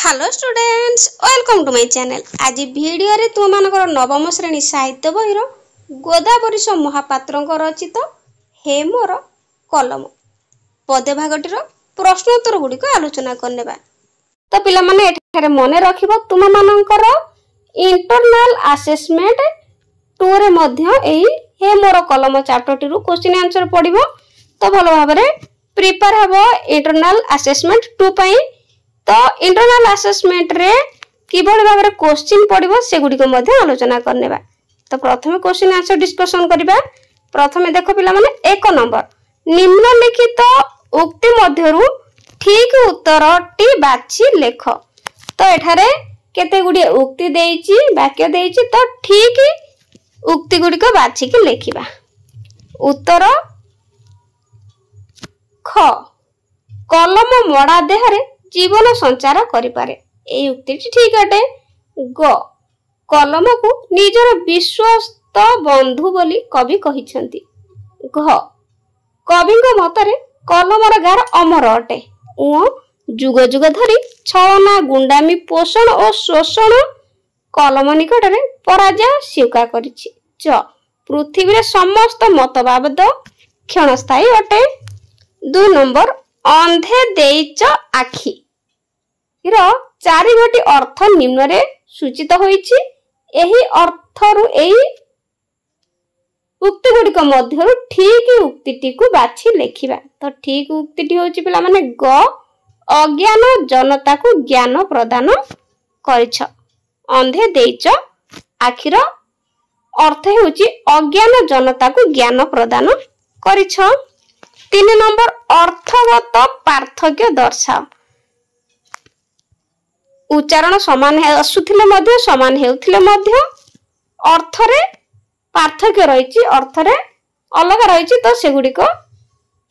Hello students welcome to my channel. आज video रे तुम मानकर नवम श्रेणी साहित्य बहिर गोदावरीश महापात्र रचित हे मोर कलम पदे भागटीर प्रश्नोत्तर गुड़िक आलोचना करने। तो पिला माने एठारे मने रखिबो तुम मानकर इंटरनल असेसमेंट 2 रे मध्य एही हे मोर कलम चैप्टर टी रु क्वेश्चन आंसर पडिबो। तो भलो भाबरे प्रिपेयर हबो इंटरनल असेसमेंट 2 पई। तो इंटरनल असेसमेंट रे किभଳି भाबरे क्वेश्चन पडिबो से गुडी को मध्ये आलोचना करनेबा। तो प्रथमे क्वेश्चन आंसर डिस्कशन करिबा। प्रथमे देखो पिला माने 1 नंबर निम्नलिखित उक्ति मध्यरु ठीक उत्तर टी बाछि लेख। तो एठारे केते गुडी उक्ति देइछि वाक्य देइछि तो ठीक उक्ति गुडी को बाछि के लेखिबा। उत्तर ख कलम मडा देहरे जीवन संचार करि पारे। ए उक्ति ठीक अटे। ग कलम को निजर विश्वस्त बंधु बोली कवि कहिछंती। घ कविंग मतरे कलमर गार अमर अटे। उ जुग जुग धरी छलना गुंडामी पोषण और शोषण कलम निकटरे पराजय स्वीकार करिछि। च पृथ्वी रे समस्त मतवाद क्षणस्थायी अटे। 2 नंबर अंधे देइच आखि इरो 4 गोटी अर्थ निम्न रे सूचित होईछि। एही अर्थरु एही उक्ति गुडी को मध्यरु ठीक उक्तिटी को बाछि लेखिबा। तो ठीक उक्तिटी होछि पिला माने ग अज्ञान जनता को ज्ञान प्रदान करिछ। अंधे देइच आखिर अर्थ होछि अज्ञान जनता को ज्ञान प्रदान करिछ। 3 नंबर अर्थगत पार्थक्य दर्शाओ। उच्चारण समान आसुथिले मध्य समान हेउथिले मध्य अर्थरे पार्थक्य रहिछि, अर्थरे अलग रहिछि। तो से गुडी को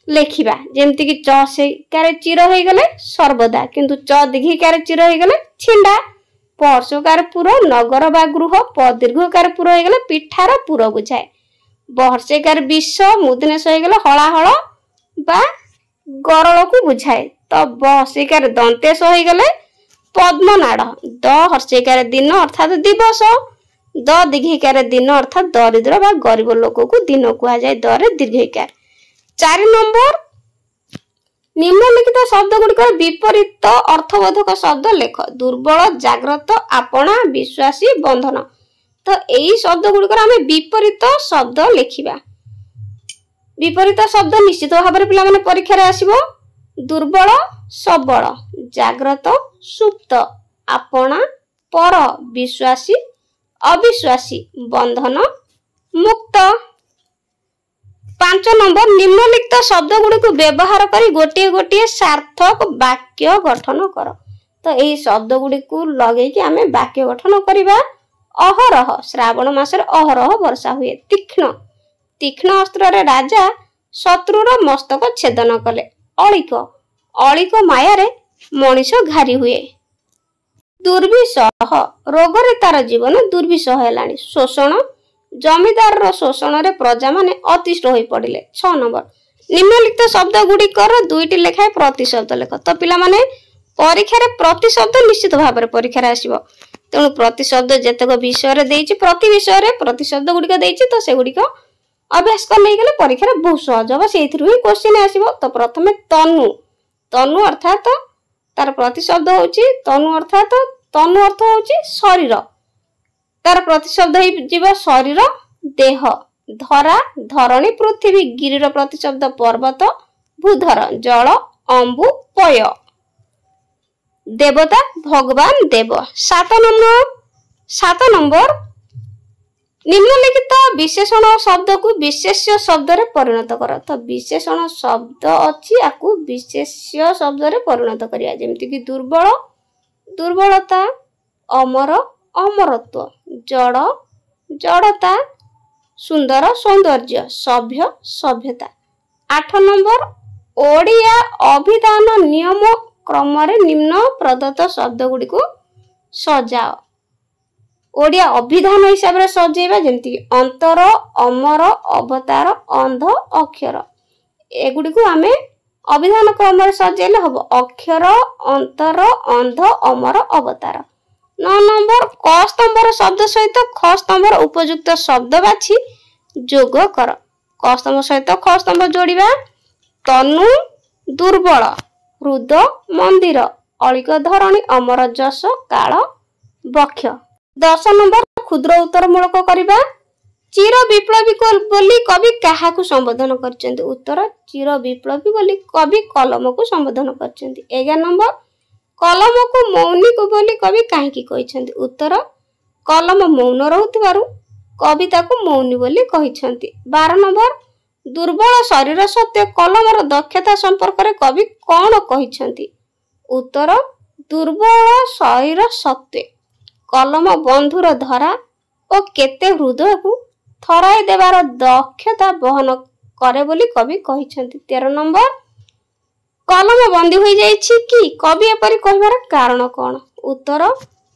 लेखिबा। जेमति कि च से कारे चिर होई गले सर्वदा, किंतु च दीर्घ कारे चिर होई गले छिंडा। पर्श कारे पुरो नगर बा गृह प दीर्घ कारे पुरो होई गले पिठार पुरो बुझाए। बहर्षे कारे विष मुदनेश होई गले हलाहल बा गरल को बुझाए। तो बहसे कारे दंतेश होई गले पद्मनाड़। द हर्षिकार दिन अर्थात दिवस। द दीर्घिकार दिन अर्थात दरिद्र बा गरीब लोक को दिन कहा जाए। द रे दीर्घिकार। 4 नंबर निम्नलिखित शब्द गुडिक विपरीत अर्थबोधक शब्द लेख। दुर्बल जाग्रत आपणा विश्वासी बंधन। तो एई शब्द गुडिक आमे विपरीत शब्द लेखिबा। विपरीत शब्द निश्चित भाव में पिला माने परीक्षा रे आसीबो। दुर्बल सबल, जाग्रत सुप्त, आपणा पर, विश्वासी अविश्वासी, बंधन मुक्त। 5 नंबर निम्नलिखित शब्द गुडी को व्यवहार करी गोटे गोटे सार्थक वाक्य गठन कर। तो एही शब्द गुडी को लगै कि आमे वाक्य गठन करिबा। अहरह श्रावण मास रे अहरह वर्षा हुए। तीक्ष्ण तीक्ष्ण अस्त्र रे राजा शत्रुर मस्तक छेदन कले। अलिक अलिक माया रे मनीष घारी हुए। दुर्विसह रोग रे तार जीवन दुर्विसह हेलानी। शोषण जमीदार रो शोषण रे प्रजा माने अतिष्ठ होई पड़िले। 6 नंबर निम्नलिखित शब्द गुडी कर 2टी लेखाए प्रतिशब्द लेख। तो पिला माने परीक्षा रे प्रतिशब्द निश्चित भाव रे परीक्षा रे आसीबो। तेणु प्रतिशब्द जेतक विषय रे देइछि प्रति विषय रे प्रतिशब्द गुडी को देइछि। तो से गुडी को अभ्यास कर नै गेले परीक्षा रे बहुत सहज हो। सेइथिरु ही क्वेश्चन आसीबो। तो प्रथमे तनु तनु अर्थात तार प्रतिशब्द होची तनु अर्थात तनु अर्थ होची शरीर। तार प्रतिशब्द ही जीव शरीर देह। धरा धरणी पृथ्वी। गिरिर प्रतिशब्द पर्वत भूधर जल अंबु पय। देवता भगवान देव। 7 नंबर निम्नलिखित विशेषण शब्द को विशेष्य शब्द रे परिणत कर। तो विशेषण शब्द अछि आकु विशेष्य शब्द रे परिणत करिया। जेमति कि दुर्बल दुर्बलता, अमर अमरत्व, जड़ जड़ता, सुंदर सौंदर्य, सभ्य सभ्यता। 8 नंबर ओडिया अभिधान नियम क्रम रे निम्न प्रदत्त शब्द गुडी को सजाओ। ओडिया अभिधान हिसाब रे सजेबा। जेमति अंतर, अमर, अवतार, अंध, अक्षर। एगुडी को आमे अभिधान क्रम सजेले हम अक्षर अंतर अंध अमर अवतार। 9 नंबर क स्तंभर शब्द सहित ख स्तंभर उपयुक्त शब्द बाछि जोग कर। क स्तंभ सहित ख स्तंभ जोड़िबा तनु दुर्बल हृद मंदिर अलिक धरणी अमर जस काल बक्ष। 10 नंबर क्षुद्र उत्तर मूलक करिबा चिर विप्लवी बोली कवि काहाकु संबोधन करछन्ति। उत्तर चिर विप्लवी बोली कवि कलम को संबोधन करछन्ति। 11 नंबर कलम को मौनिक बोली कवि काहेकि कहिछन्ति। उत्तर कलम मौन रहउतिबारु कविता को मौनी बोली कहिछन्ति। 12 नंबर दुर्बल शरीर सत्य कलमर दक्षता संपर्क रे कवि कोन कहिछन्ति। उत्तर दुर्बल शरीर सत्य कलम बंधुर धरा और केते हृदय को थराई देवार दक्षता बहन करे बोली कवि कहिछन्ति। 13 नंबर कलम बंदी होई जाइछि कि कवि एपरि कहबार कारण कोन। उत्तर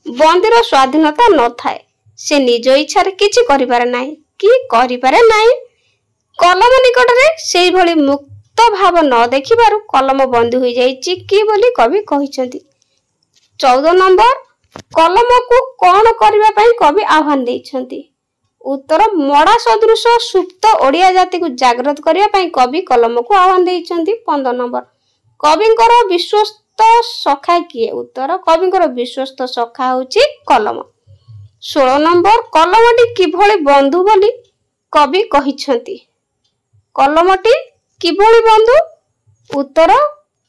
बंदीर स्वाधीनता न थाए से निज इच्छा रे किछि करिपारे नाही कि करिपारे नाही। कलम निकट रे सेही भली मुक्त भाव न देखिबारु कलम बंदी होई जाइछि कि बोली कवि कहिछन्ति। 14 नंबर कलम को कोन करिबा पई कवि आह्वान दैछन्ति। उत्तर मड़ा सदृश सुप्त ओडिया जाति को जागृत करिया पई कवि कलम को आह्वान दैछन्ति। 15 नंबर कविंकर विश्वस्त सखा किए। उत्तर कविंकर विश्वस्त सखा होछि कलम। 16 नंबर कलमटी किभली बंधु बोली कवि कहिछन्ति। कलमटी किभली बंधु। उत्तर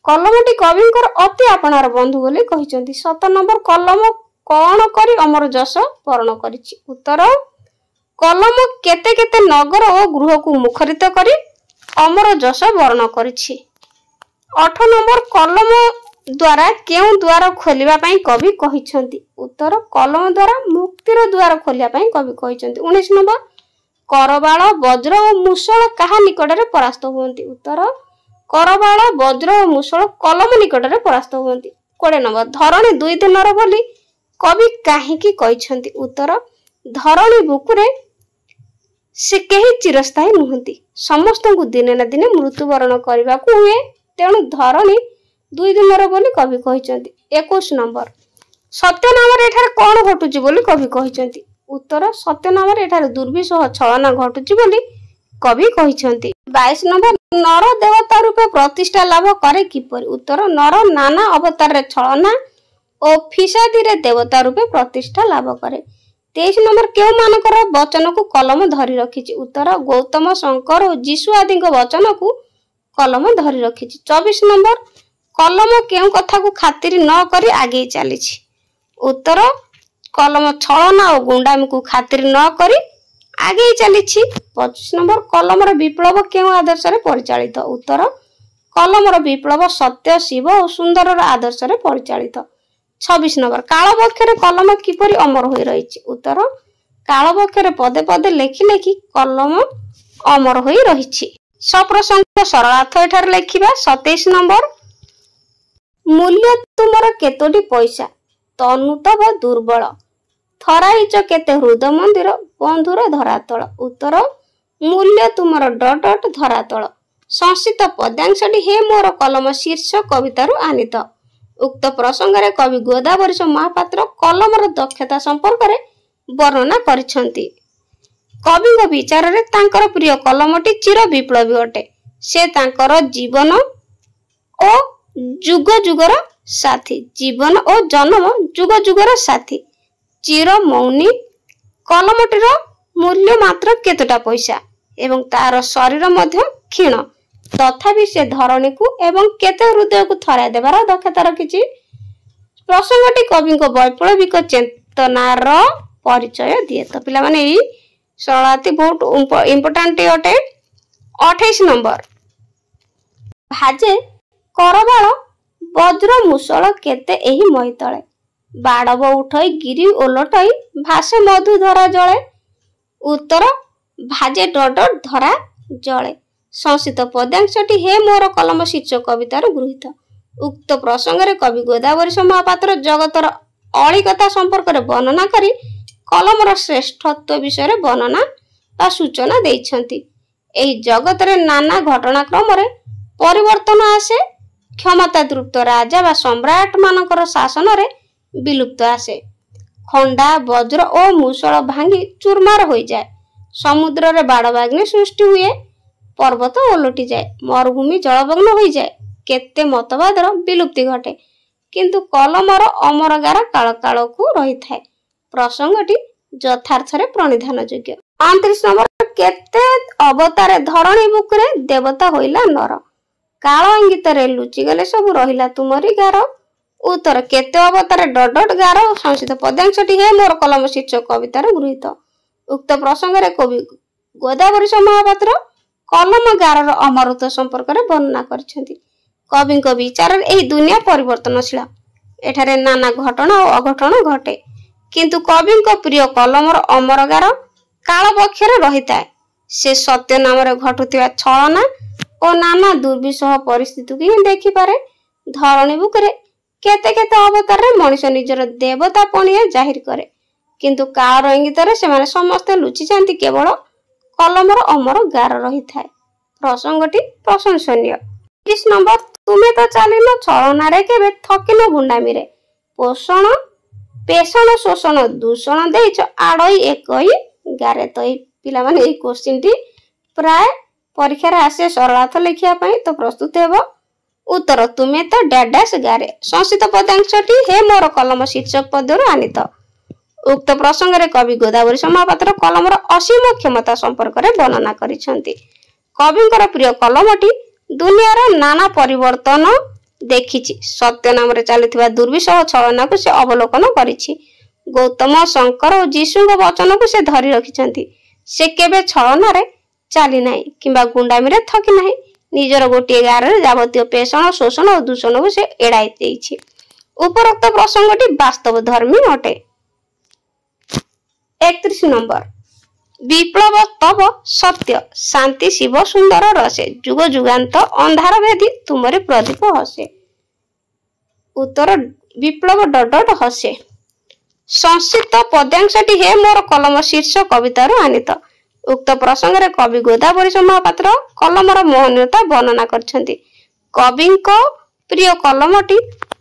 कलमटी कविंकर अति आपणार बंधु बोली कहिछन्ति। 7 नंबर कलम कोन करी अमर जस परण करिछि। उत्तर कलम केते केते नगर और गृह को मुखरित करी अमर जस वर्ण करिछि। 8 नंबर कलम द्वारा केउ द्वार खोलिबा पई कवि कहिछन्ति। उत्तर कलम द्वारा मुक्तिर द्वार खोलिया पई कवि कहिछन्ति। 19 नंबर करबाळ वज्र और मुसल काहा निकट रे परास्त होंती। उत्तर करबाळ वज्र और मुसल कलम निकट रे परास्त होंती। 20 नंबर धरणी दुई दिनर बोली कवि काहेकि कहिछन्ति। उत्तर धरणी बुकुरे से केही चिरस्थायी नुहंती समस्त को दिने ना दिने मृत्युवरण करबा को हुए तेणु धरणी दुई दिनर बोली कवि कहिछन्ति। 21 नंबर सत्य नाम एठार कोन घटुची बोली कवि कहिछन्ति। उत्तर सत्य नाम एठार दुर्विसह छलना घटुची बोली कवि कहिछन्ति। 22 नंबर नर देवता रूपे प्रतिष्ठा लाभ करे किपरि। उत्तर नर नाना अवतार रे छलना और फिसादी रे देवता रूपे प्रतिष्ठा लाभ करे। 23 नंबर केउ मानकर वचन को कलम धरी रखिछि। उत्तर गौतम शंकर और जीशु आदि वचन को कलम धरी रखिछि। 24 नंबर कलम केउ कथा को खातिर न करी आगे चलीछि। उत्तर कलम छलना और गुंडामी को खातिर न करी आगे चलीछि। 25 नंबर कलमर विप्लव केउ आदर्श रे परिचालित। उत्तर कलमर विप्लव सत्य शिव और सुंदर आदर्श रे परिचालित। 26 नंबर काल बक्षरे कलम किपरि अमर होई रहिछि। उत्तर काल बक्षरे पदे पदे लेखि लेखि कलम अमर होई रहिछि। सप्रसंग सरलार्थ एठार लेखिबा। 27 नंबर मूल्य तुमर केतोटी पैसा तनु तब दुर्बल थराइच केते हृद मंदिर बंधुर धरातल। उत्तर मूल्य तुमर डट डट धरातल संस्कृत पद्यांशटी हे मोर कलम शीर्ष कवितारु आनित। उक्त प्रसंग रे कवि गोदावरी महापात्र कलमर दक्षता संपर्क रे वर्णना करिसंती। कवि विचार रे तांकर प्रिय कलमटी चिर विप्लवी अटे। से तांकर जीवन और जुग जुगर साथी जीवन और जन्म जुग जुगर साथी चिर मौनी कलमटीर मूल्य मात्र केतटा पैसा एवं तार शरीर मध्य क्षीण तथापि से धरणी को एवं केते हृदय को थराई देवार दक्षता रखिछि। प्रसंगटी कवि वैप्लविक चेतनार परिचय दिए। तो पिला माने ई सरलाती बहुत इंपोर्टेंट अटे। 28 नंबर भाजे करबाळ वज्र मुसल केते एही मैतळे बाड़ब उठई गिरी ओलटई भासे मधु धरा जळे। उत्तर भाजे डड धरा जळे संस्कृत पद्यांशटी हे मोर कलम शीर्ष कवितार गृहीत। उक्त प्रसंग रे कवि गोदावरी महापात्र जगतर अलिकता संपर्क रे वर्णना करी कलमर श्रेष्ठत्व विषय वर्णना बा सूचना देइछन्ति। एही जगत रे नाना घटनाक्रम रे परिवर्तन आसे क्षमता तृप्त राजा व सम्राट मानकर शासन रे विलुप्त आसे खंडा वज्र और मूषल भांगी चूरमार हो जाए समुद्र रे बाड़बाग्नि सृष्टि हुए पर्वत ओलटि जाए मरुभूमि जलमग्न हो जाए केते मतवादर विलुप्ति घटे किंतु कलमर अमरगार काल काल को रही थाए प्रसंगटी यथार्थ रे प्रणिधान योग्य 29 नंबर केते अवतारे धरणी बुकरे देवता होइला नर काल इंगित रे लुचि गले सब रहिला तुमरी गार उत्तर केते अवतारे डडड गार संस्कृत पद्यांशटी हे मोर कलम शीर्षक कवितार गृहीत उक्त प्रसंग रे कवि गोदावरी महापात्र कलम गार अमरत्व संपर्क रे वर्णना करछंती कवि विचार एही दुनिया परिवर्तनशील एठारे नाना घटना और अघटन घटे किंतु कवि प्रिय कलमर अमरगार काल पक्षरे रही थाए से सत्य नाम घटुवा छलना और नाना दुर्विषह परिस्थिति की ही देखि पारे धरणी बुकरे केते केते अवतार रे मनुष्य निजर देवता पणिया जाहिर करे किंतु काल इंगित रे से समस्त लुचि जाती केवल कलमर अमर गार रही थाए प्रसंगटी प्रशंसनीय 30 नंबर तुमे तो चलिन छलना रे केबे थकिन गुंडामी रे पोषण पेषण शोषण दूषण देइछ आड़ई एकई गारे तो पिला माने ए क्वेश्चन टी प्राय परीक्षा रे आसे सरलार्थ लिखिया पई तो प्रस्तुत हेबो उत्तर तुमे तो डैश गारे संस्कृत पदांशटी हे मोर कलम शीर्षक पदर आनित उक्त प्रसंग रे कवि गोदावरी महापात्र कलमर असीम क्षमता संपर्क रे वर्णना करिसंती कविंकर प्रिय कलमटी दुनियार नाना परिवर्तन देखिछि सत्य नाम रे चलिथिबा दुर्विषह छलना को से अवलोकन करिछि गौतम शंकर और जीशु वचन को से धरी रखिछंती से केबे छलना रे चली नाही किंबा गुंडामी रे थकी नाही निजर गोटे गार रे जावतीय पेषण शोषण और दूषण को से एड़ाई देइछि उपरोक्त प्रसंगटी वास्तव धर्मी अटे 31 नंबर विप्लव तब सत्य शांति शिव सुंदर रसे जुग जुगांत अंधार भेदी तुमरे प्रदीप हसे उत्तर विप्लव डडड हसे संस्कृत पद्यांशटी हे मोर कलम शीर्ष कवितार आनित उक्त प्रसंग रे कवि गोदावरी महापात्र कलमर मोहनीयता वर्णना करछंती कविंको प्रिय कलमटी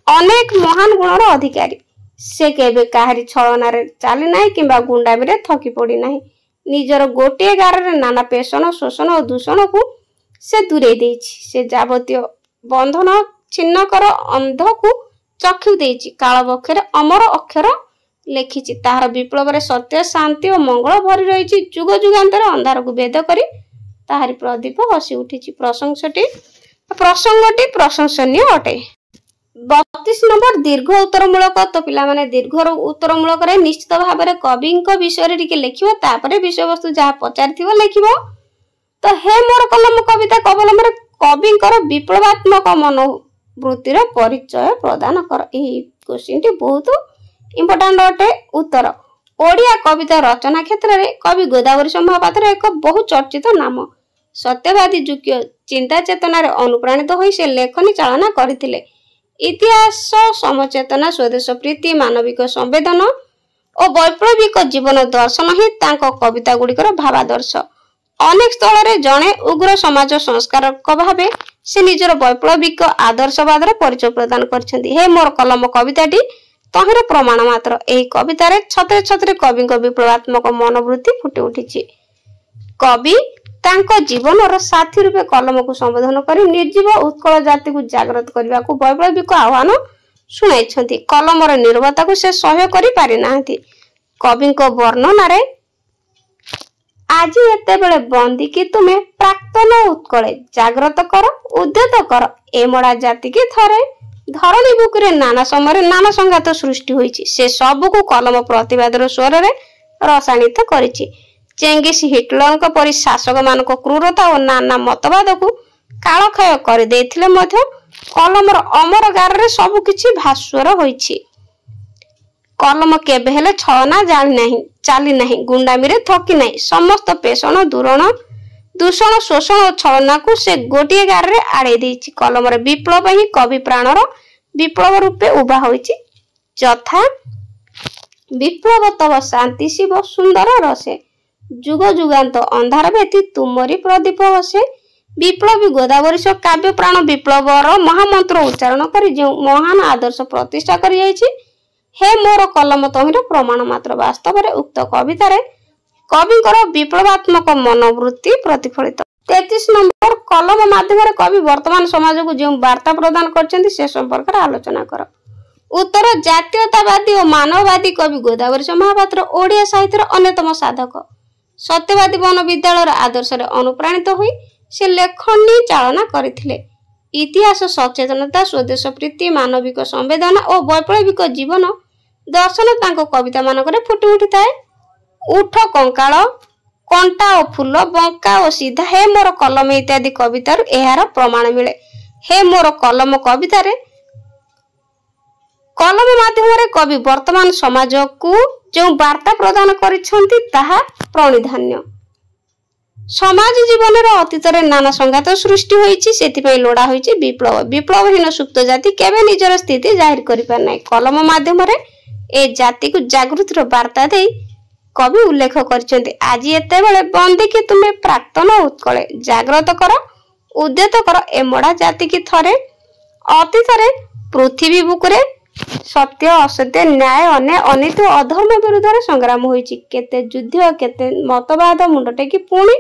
अनेक महान गुणर अधिकारी से केबे काहारी छलना रे चाली नाही किंबा गुंडामी रे थकी पड़ी नाही निजर गोटे गार रे नाना पेषण शोषण और दूषण को से दूरे देइछि से जावतीय बंधन छिन्न कर अंध को चक्षु देइछि काल बक्षरे अमर अक्षर लेखिछि ताहार विप्लव रे सत्य शांति और मंगल भरी रहिछि जुग जुगांतर अंधार को भेद करी ताहारी प्रदीप हसी उठिछि प्रसंगटी प्रशंसनीय अटे 32 नंबर दीर्घ उत्तरमूलक तो पिला माने दीर्घ उत्तरमूलक रे निश्चित भाव में कवि विषय टिके लिखिबो तापरे विषय वस्तु जहाँ पचारिथिबो लिखिबो तो हे मोर कलम कविता कवलम रे कविंकर विप्लवात्मक मनोवृत्तिर परिचय प्रदान कर एही क्वेश्चन टी बहुत इंपोर्टेंट अटे उत्तर ओडिया कविता रचना क्षेत्र में कवि गोदावरी महापात्र एक बहु चर्चित नाम सत्यवादी जुक्य चिंता चेतना रे अनुप्राणित होई से लेखनी चालना करथिले इतिहास समचेतना स्वदेश प्रीति मानविक संवेदन और वैप्लविक जीवन दर्शन ही तांको कविता गुड़िकर भावादर्श अनेक स्थल रे जड़े उग्र समाज संस्कारक भावे से निजर वैप्लविक आदर्शवाद परिचय प्रदान करछंती हे मोर कलम कविताटी तहिर प्रमाण मात्र एही कविता रे छत्रे छत्रे कवि विप्लवात्मक मनोवृत्ति फुटी उठिछि कवि तांको जीवन और साथी रूपे कलम को संबोधन करी निर्जीव उत्कल जाति को जागृत करने को वैप्लविक आह्वान शुणाई कलमर निर्भरता को से सहयोग करि पारि नाहंती कवि वर्णन रे आज एते बेले बंदी की तुम्हें प्राक्तन उत्कले जागृत कर उद्यत कर एमड़ा जाति की थरे धरणी बुकुरे नाना समय नाना संघात सृष्टि होईछि से सब को कलम प्रतिवादर स्वर रे रसायनित करिछि चेंगिस हिटलर परि शासक मान क्रूरता और नाना मतवाद को कालक्षय कर देथिले मध्य कलमर अमर गार रे सब किछि भास्वर होईछि कलम केबे हेले छलना जानि नाही चाली नाही गुंडामी रे थकी नाही समस्त पेषण दूषण शोषण और छलना को से गोटे गार रे आड़े देछि कलम रे विप्लव ही कवि प्राणर विप्लव रूपे उभा होईछि यथा विप्लव तब शांति शिव सुंदर रसे जुग जुगांत अंधार व्यती तुमरी प्रदीप हसे विप्लवी गोदावरी काव्य प्राण विप्लवर महामंत्र उच्चारण कर जो महान आदर्श प्रतिष्ठा कर हे मोर कलम तहिर प्रमाण मात्र वास्तव में उक्त कवितार कविंकर विप्लवात्मक मनोवृत्ति प्रतिफलित। 33 नंबर कलम माध्यम कवि वर्तमान समाज को जो वार्ता प्रदान कर संपर्क आलोचना कर। उत्तर जातीयतावादी और मानववादी कवि गोदावरी महापात्र ओडिया साहित्यर अन्यतम साधक सत्यवादी वन विद्यालय आदर्श अनुप्राणित हुई से लेखनी चालना करथिले। इतिहास सचेतनता स्वदेश प्रीति मानविक संवेदना और वैप्लविक जीवन दर्शन तांको कविता मानकरे फुटी उठी थाए। उठ कंकाल कंटा और फूल बंका और सीधा हे मोर कलम इत्यादि कवितार एहार प्रमाण मिले। हे मोर कलम कवितार कलम माध्यम कवि वर्तमान समाज को जो वार्ता प्रदान करिसेंती ताहा प्रणिधान्य। समाज जीवन अतीत नाना संघात सृष्टि होईछि सेतिपई लोड़ा होईछि विप्लव। विप्लवहीन सुप्त जाति केबे निजर स्थिति जाहिर करि पार नै। कलम माध्यम ए जाति को जागृतिर वार्ता दे कवि उल्लेख करछन्ति आज एते बेले बंदी कि तुमे प्राक्तन उत्कले जागृत कर उद्यत कर ए मोड़ा जाति की थरे अतीत रे पृथ्वी बुकरे सत्य असत्य न्याय अन्याय अनीति अधर्म विरुद्ध संग्राम होईछि। केते युद्ध केते मतवाद मुंड टेकी पुणी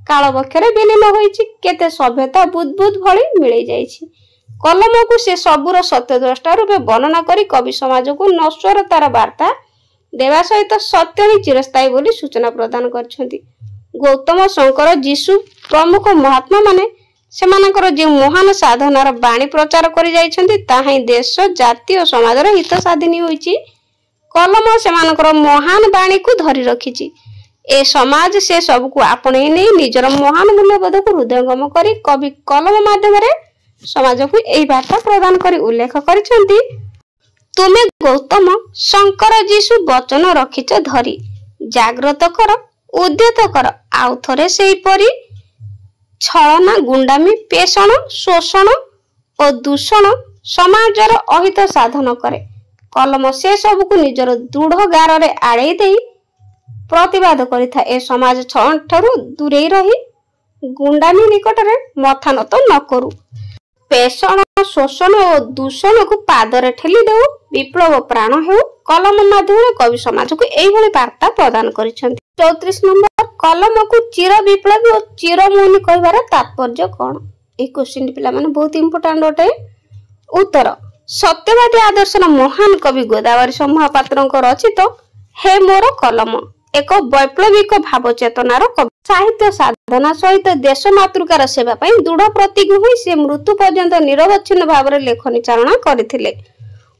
काल बक्षरे विलीन होईछि केते सभ्यता बुद्बुद भली मिलै जाईछि। कलम को से सबुर सत्य द्रष्टा रूपे वर्णना करी कवि समाज को नश्वरतार वार्ता देवा सहित सत्य ही चिरस्थायी बोली सूचना प्रदान करछन्ति। गौतम शंकर जीशु प्रमुख महात्मा माने सेमानकर जे महान साधनार बाणी प्रचार करि जाइछन्ति ताहाई देश जाति और समाजर हित साधिनी होईछि। कलम सेमानकर महान बाणी को धरि रखिछि। ए समाज से सब को आपणे नै निजर महान मूल्यबोध को हृदयंगम करी कवि कलम माध्यम रे समाज को एही वार्ता प्रदान करी उल्लेख करिछन्ति तुमे गौतम शंकर जीशु वचन रखिछ धरी जागृत कर उद्यत कर आउ थरे सेही परी छलना गुंडामी पेषण शोषण और दूषण समाजर अहित साधन करे। कलम से सब को निजर दृढ़ गार रे आड़े देई प्रतिवाद करिथा ए समाज छल ठारू दूरे रही गुंडामी निकट रे मथानत न करू पेषण शोषण और दूषण को पादरे ठेली देऊ विप्लव प्राण हेउ कलम माध्यम कवि समाज को एही भली वार्ता प्रदान करिसेंति। 34 नंबर कलम को चिर विप्लवी और चिर मौनी कहबार तात्पर्य कोन ए क्वेश्चन पिला माने बहुत इंपोर्टेंट अटे। उत्तर सत्यवादी आदर्श महान कवि गोदावरी महापात्रଙ୍କ रचित हे मोर कलम एक वैप्लविक भाव चेतनार कवि साहित्य साधना सहित देश मातृकार सेवा पई दृढ़ प्रतिज्ञ होई से मृत्यु पर्यंत निरवच्छिन्न भाव रे लेखनी चालना करथिले।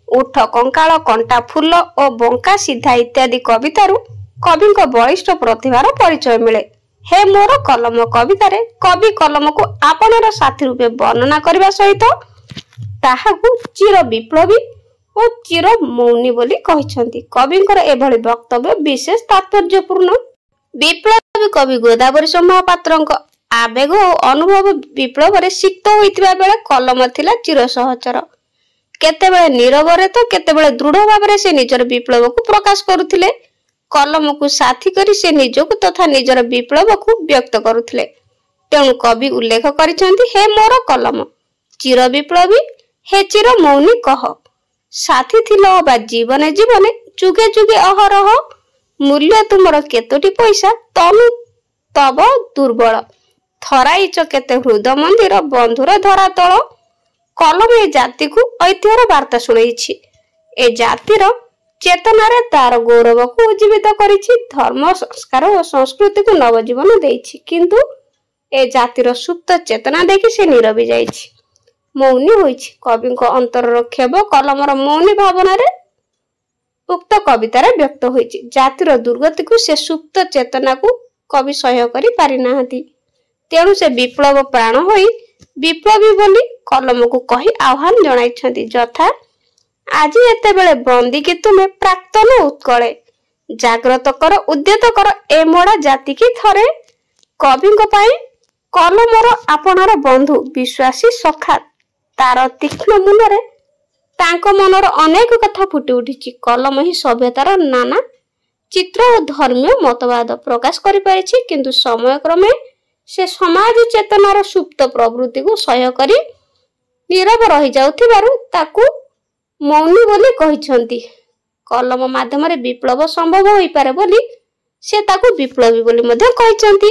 उठ कंकाल कंटा फूल और बंका सीधा इत्यादि कवितारू कविंक बलिष्ठ प्रतिभार परिचय मिले। हे मोर कलम कवितारे कवि कलम को आपनर साथी रूपे वर्णना करबा सहित ताहाकू चिर विप्लवी और चिर मौनी बोली कहिसंती। कविंकर एभली वक्तव्य विशेष तात्पर्यपूर्ण। विप्लवी कवि गोदावरी महापात्रଙ୍କ आवेग और अनुभव विप्लव रे सिक्त होइतिबा बेले कलम थिला चिर सहचर। केतेबेले नीरवरे तो केतेबेले दृढ़ भाव से निजर विप्लव को प्रकाश करुथिले। कलम को साथी करी से निजको तथा निजर विप्लव को व्यक्त करुथिले। तेणु कवि उल्लेख करिसंती हे मोर कलम चिर विप्लवी हे चिर मौनी कह साथी थिलो बा जीवने जीवने जुगे जुगे अहरह मूल्य तुमर केतोटी पैसा तनु तब दुर्बल थराइच केते हृद मंदिर बंधुर धरा तल। कलम ए जाति को ऐतिह्यर वार्ता शुणेछि। ए जातिर चेतनारे तार गौरव को उज्जीवित करिछि धर्म संस्कार और संस्कृति को नवजीवन देछि किंतु ए जातिर सुप्त चेतना देखि से नीरवी जाइछि मौनी होइछि। कविंक अंतरर खेब कलमर मौनी भावना रे उक्त कवितार व्यक्त होइछि। जातिर दुर्गति को से सुप्त चेतना को कवि सह्य करि पारि नाहंती तेणु से विप्लव प्राण होई विप्लवी बोली कलम को कही आह्वान जणाइछंती यथा आज एते बेले बंदी कि तुमे प्राक्तन उत्कले जागृत कर उद्यत कर ए मोड़ा जाति की थरे। कविंक पाई कलमर आपनार बंधु विश्वासी सखा तार तीक्ष्ण मुनरे तांको मनर अनेक कथा फुटी उठिछि। कलम ही सभ्यतार नाना चित्र और धर्मीय मतवाद प्रकाश करि पारिछि किंतु समय क्रमे से समाज चेतनार सुप्त प्रवृत्ति को सह्य करी नीरव रही जाउथिबारु ताकू मौनी बोली कहिसंती। कलम माध्यम विप्लव संभव होई पारे बोली से ताकू विप्लवी बोली मध्य कहिसंती।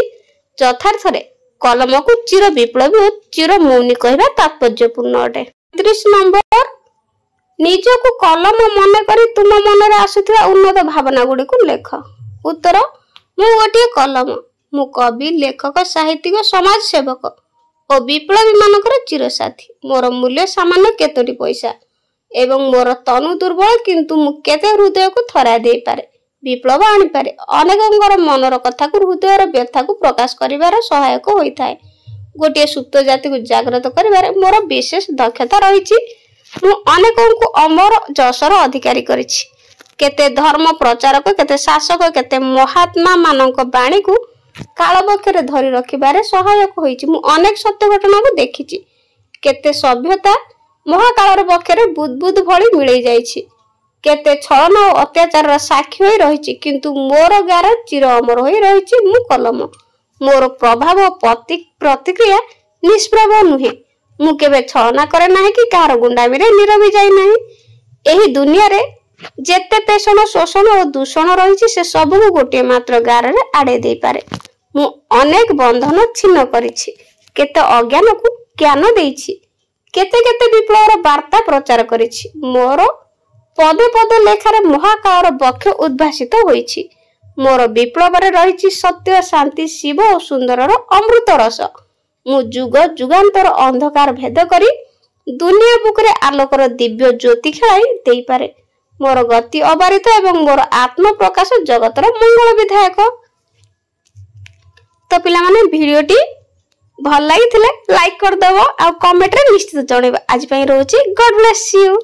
यथार्थ रे कलम को चिर विप्लवी और चिर मौनी कहवा तात्पर्यपूर्ण अटे। 30 नंबर निजको कलम मन करी तुम मन रे आसुथिबा उन्नत भावना गुडी को लेख। उत्तर मु गोटे कलम, मु कवि, लेखक, साहित्यिक, समाज सेवक और विप्लवी मानकर चिरसाथी। मोर मूल्य सामान्य केतोटी पैसा एवं मोर तनु दुर्बल किंतु मु केते हृदय को थरा दे पारे, विप्लव आनी पारे। अनेकंगर मनर कथा को हृदयर व्यथा को प्रकाश करिवार सहायक होइथाय। गोटे सुप्त जाति को जागृत करिवारे मोर विशेष दक्षता रहिछि। मु अनेकंकु अमर जसर अधिकारी करिछि। केते धर्म प्रचारक, केते शासक, केते महात्मा मानक बाणी को काल बक्षरे धरी रखिबारे सहायक होइछि। मु अनेक सत्य घटना को देखिछि। केते सभ्यता महाकालर बक्षरे बुदबुद भଳି मिलै जाइछि। केते छलन और अत्याचार साक्षी होई रहिछि किंतु मोर गार चिर अमर होई रहिछि। मु कलम, मोर प्रभाव प्रतिक्रिया निष्प्रभ नुहे। मु केबे छलना करे नाही कि कार गुंडामी रे नीरवी जाई नाही। एही दुनिया रे जेते पेषण शोषण और दूषण रही से सब को गोटे मात्र गार रे आड़े दे पारे। मु अनेक बंधन छिन्न करिछि, केते अज्ञान को ज्ञान देइछि, केते केते विप्लवर वार्ता प्रचार करिछि। मोर पदे पदे लेखार महाकावर बक्ष उद्भासित होइछि। मोर विप्लव रे रहिछि सत्य, शांति, शिव और सुंदरर अमृत रस। मु जुग जुगांतर अंधकार भेद करी दुनिया बुकरे आलोकर दिव्य ज्योति खेलाई देई पारे। मोर गति अबारित एवं मोर आत्म प्रकाश जगतर मंगल विधायक। तो पिला माने वीडियोटी भल लागिथिले लाइक कर दबो आ कमेंट रे निश्चित जणेबा। आज पई रहउची गॉड ब्लेस यू।